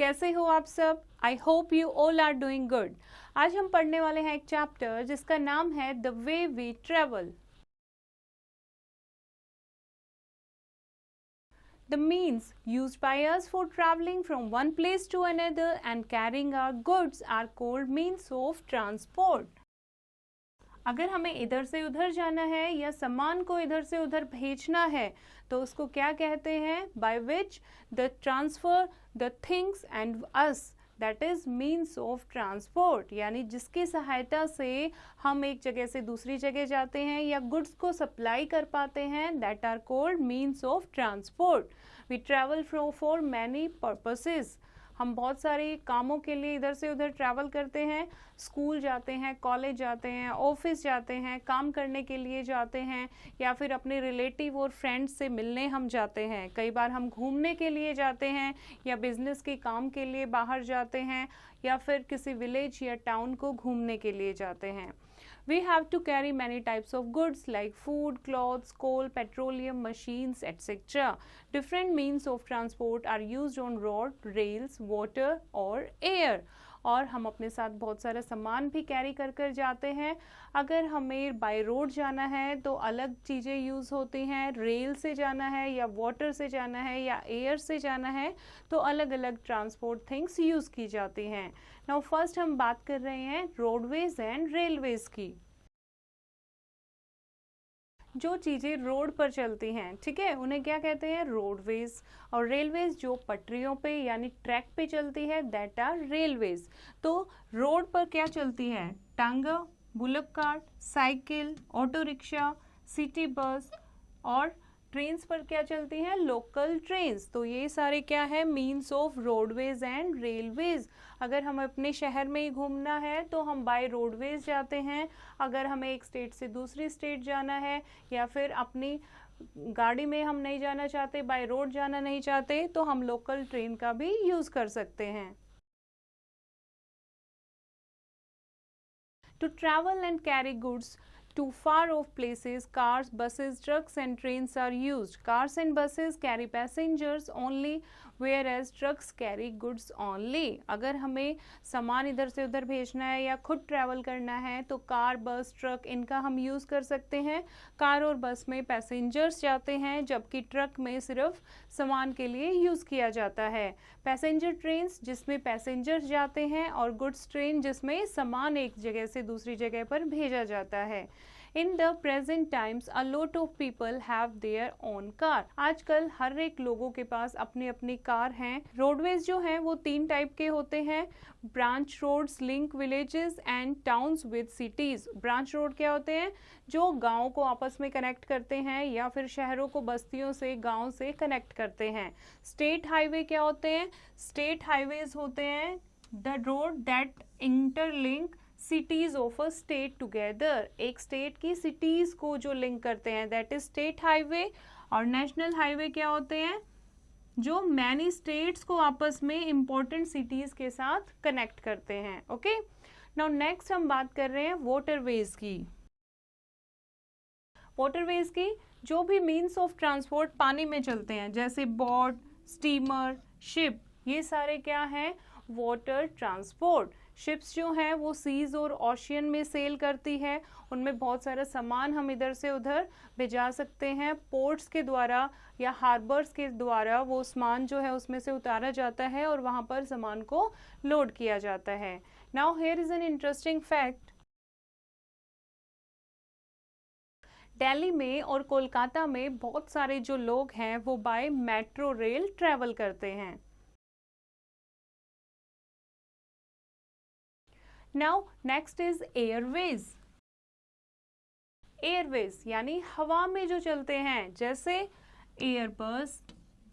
कैसे हो आप सब? I hope you all are doing good. आज हम पढ़ने वाले हैं एक चैप्टर जिसका नाम है the way we travel. The means used by us for traveling from one place to another and carrying our goods are called means of transport. अगर हमें इधर से उधर जाना है या सामान को इधर से उधर भेजना है तो उसको क्या कहते हैं? By which the transfer the things and us, that is means of transport, यानी जिसकी सहायता से हम एक जगह से दूसरी जगह जाते हैं या गुड्स को सप्लाई कर पाते हैं, that are called means of transport. We travel for many purposes. हम बहुत सारे कामों के लिए इधर से उधर ट्रैवल करते हैं। स्कूल जाते हैं, कॉलेज जाते हैं, ऑफिस जाते हैं, काम करने के लिए जाते हैं, या फिर अपने रिलेटिव और फ्रेंड्स से मिलने हम जाते हैं। कई बार हम घूमने के लिए जाते हैं या बिजनेस के काम के लिए बाहर जाते हैं, या फिर किसी विलेज या टाउन को घूमने के लिए जाते हैं। We have to carry many types of goods like food, clothes, coal, petroleum, machines, etc. Different means of transport are used on road, rails, water or air. और हम अपने साथ बहुत सारा सामान भी कैरी कर कर जाते हैं। अगर हमें बाय रोड जाना है तो अलग चीज़ें यूज़ होती हैं, रेल से जाना है या वाटर से जाना है या एयर से जाना है तो अलग अलग ट्रांसपोर्ट थिंग्स यूज़ की जाती हैं। नाउ फर्स्ट हम बात कर रहे हैं रोडवेज एंड रेलवेज की। जो चीज़ें रोड पर चलती हैं, ठीक है, उन्हें क्या कहते हैं? रोडवेज। और रेलवेज जो पटरियों पे यानी ट्रैक पे चलती है, दैट आर रेलवेज। तो रोड पर क्या चलती है? टांगा, bullock cart, cycle, auto rickshaw, city bus. और ट्रेन्स पर क्या चलती हैं? Local trains. तो ये सारे क्या है? Means of roadways and railways. अगर हमें अपने शहर में ही घूमना है तो हम बाय रोडवेज जाते हैं। अगर हमें एक स्टेट से दूसरी स्टेट जाना है या फिर अपनी गाड़ी में हम नहीं जाना चाहते, बाय रोड जाना नहीं चाहते, तो हम लोकल ट्रेन का भी यूज़ कर सकते हैं। To travel and carry goods to far off places, cars, buses, trucks and trains are used. Cars and buses carry passengers only, whereas trucks carry goods only. अगर हमें सामान इधर से उधर भेजना है या खुद ट्रैवल करना है तो कार, बस, ट्रक इनका हम यूज़ कर सकते हैं। कार और बस में पैसेंजर्स जाते हैं, जबकि ट्रक में सिर्फ सामान के लिए यूज़ किया जाता है। पैसेंजर ट्रेन्स जिसमें पैसेंजर्स जाते हैं और गुड्स ट्रेन जिसमें सामान एक जगह से दूसरी जगह पर भेजा जाता है। In the present times, a lot of people have their own car. आजकल हर एक लोगों के पास अपनी अपनी कार हैं। रोडवेज जो हैं वो 3 टाइप के होते हैं। Branch roads link villages and towns with cities. Branch road क्या होते हैं? जो गाँव को आपस में कनेक्ट करते हैं या फिर शहरों को बस्तियों से, गाँव से कनेक्ट करते हैं। स्टेट हाईवे क्या होते हैं? स्टेट हाईवेज होते हैं the road that interlink cities of a state together. एक स्टेट की सिटीज को जो लिंक करते हैं, दैट इज स्टेट हाईवे। और नेशनल हाईवे क्या होते हैं? जो मैनी स्टेट्स को आपस में इंपॉर्टेंट सिटीज के साथ कनेक्ट करते हैं। ओके, नाउ नेक्स्ट हम बात कर रहे हैं वाटरवेज की। वाटरवेज की जो भी मीन्स ऑफ ट्रांसपोर्ट पानी में चलते हैं, जैसे बोट, स्टीमर, शिप, ये सारे क्या हैं? Water transport. शिप्स जो हैं वो सीज और ओशियन में सेल करती है। उनमें बहुत सारा सामान हम इधर से उधर भिजा सकते हैं। पोर्ट्स के द्वारा या हार्बर्स के द्वारा वो सामान जो है उसमें से उतारा जाता है और वहाँ पर सामान को लोड किया जाता है। Now here is an interesting fact. Delhi में और कोलकाता में बहुत सारे जो लोग हैं वो बाय मेट्रो रेल ट्रैवल करते हैं। Now next is Airways. Airways यानी हवा में जो चलते हैं, जैसे एयरबस,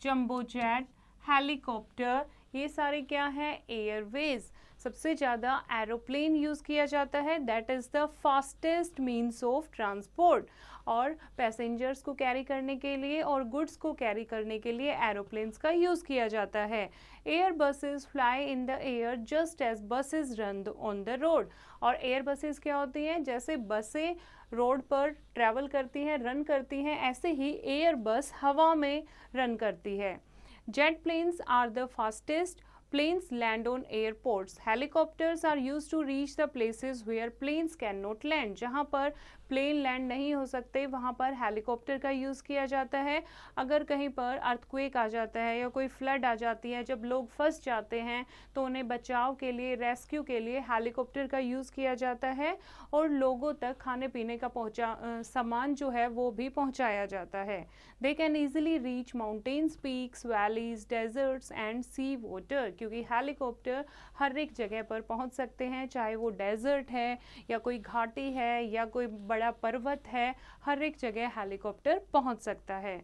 जंबो जेट, हेलीकॉप्टर, ये सारे क्या है? एयरवेज। सबसे ज़्यादा एरोप्लेन यूज़ किया जाता है, that is the fastest means of transport. और पैसेंजर्स को कैरी करने के लिए और गुड्स को कैरी करने के लिए एरोप्लेन्स का यूज़ किया जाता है। Air buses fly in the air just as buses run on the road. और एयर बसेस क्या होती हैं? जैसे बसें रोड पर ट्रैवल करती हैं, रन करती हैं, ऐसे ही एयर बस हवा में रन करती है। Jet planes are the fastest Planes land on airports. Helicopters are used to reach the places where planes cannot land. जहाँ पर प्लेन लैंड नहीं हो सकते वहाँ पर हेलीकॉप्टर का यूज़ किया जाता है. अगर कहीं पर अर्थक्वेक आ जाता है या कोई फ्लड आ जाती है, जब लोग फंस जाते हैं तो उन्हें बचाव के लिए, रेस्क्यू के लिए हेलीकॉप्टर का यूज़ किया जाता है और लोगों तक खाने पीने का सामान जो है वो भी पहुँचाया जाता है. They can easily reach mountains, peaks, valleys, deserts and sea water. क्योंकि हेलीकॉप्टर हर एक जगह पर पहुंच सकते हैं, चाहे वो डेजर्ट है या कोई घाटी है या कोई बड़ा पर्वत है, हर एक जगह हेलीकॉप्टर पहुंच सकता है.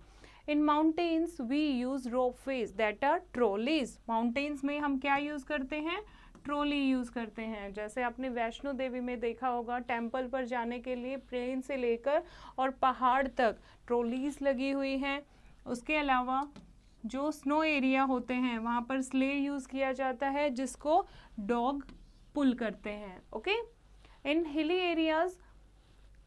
In mountains we use ropeways that are trolleys. Mountains में हम क्या यूज करते हैं? ट्रॉली यूज करते हैं. जैसे आपने वैष्णो देवी में देखा होगा, टेम्पल पर जाने के लिए प्लेन से लेकर और पहाड़ तक ट्रॉलीज लगी हुई हैं. उसके अलावा जो स्नो एरिया होते हैं वहाँ पर स्ले यूज किया जाता है जिसको डॉग पुल करते हैं. Okay. In hilly areas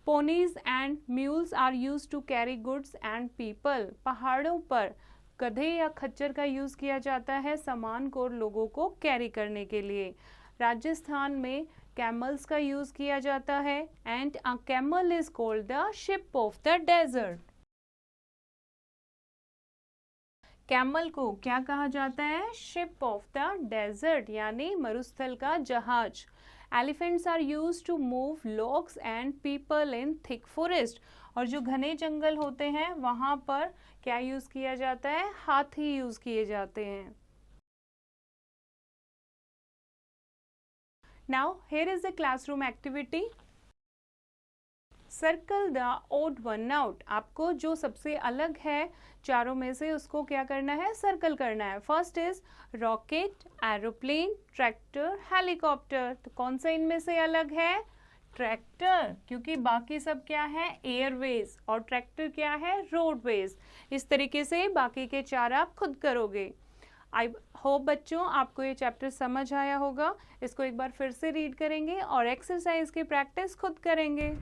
ponies and mules are use to carry goods and people. पहाड़ों पर गधे या खच्चर का यूज किया जाता है सामान को और लोगों को कैरी करने के लिए. राजस्थान में कैमल्स का यूज किया जाता है and a camel is called the ship of the desert. Camel को क्या कहा जाता है? शिप ऑफ द डेजर्ट, यानी मरुस्थल का जहाज. Elephants are use to move logs and people in thick forest. और जो घने जंगल होते हैं वहां पर क्या यूज किया जाता है? हाथी यूज किए जाते हैं. Now here is the classroom activity. Circle the odd one out. आपको जो सबसे अलग है चारों में से उसको क्या करना है? सर्कल करना है. First is rocket, aeroplane, tractor, helicopter. तो कौन सा इनमें से अलग है? ट्रैक्टर, क्योंकि बाकी सब क्या है? एयरवेज. और ट्रैक्टर क्या है? रोडवेज. इस तरीके से बाकी के चार आप खुद करोगे. आई होप बच्चों आपको ये चैप्टर समझ आया होगा. इसको एक बार फिर से रीड करेंगे और एक्सरसाइज की प्रैक्टिस खुद करेंगे.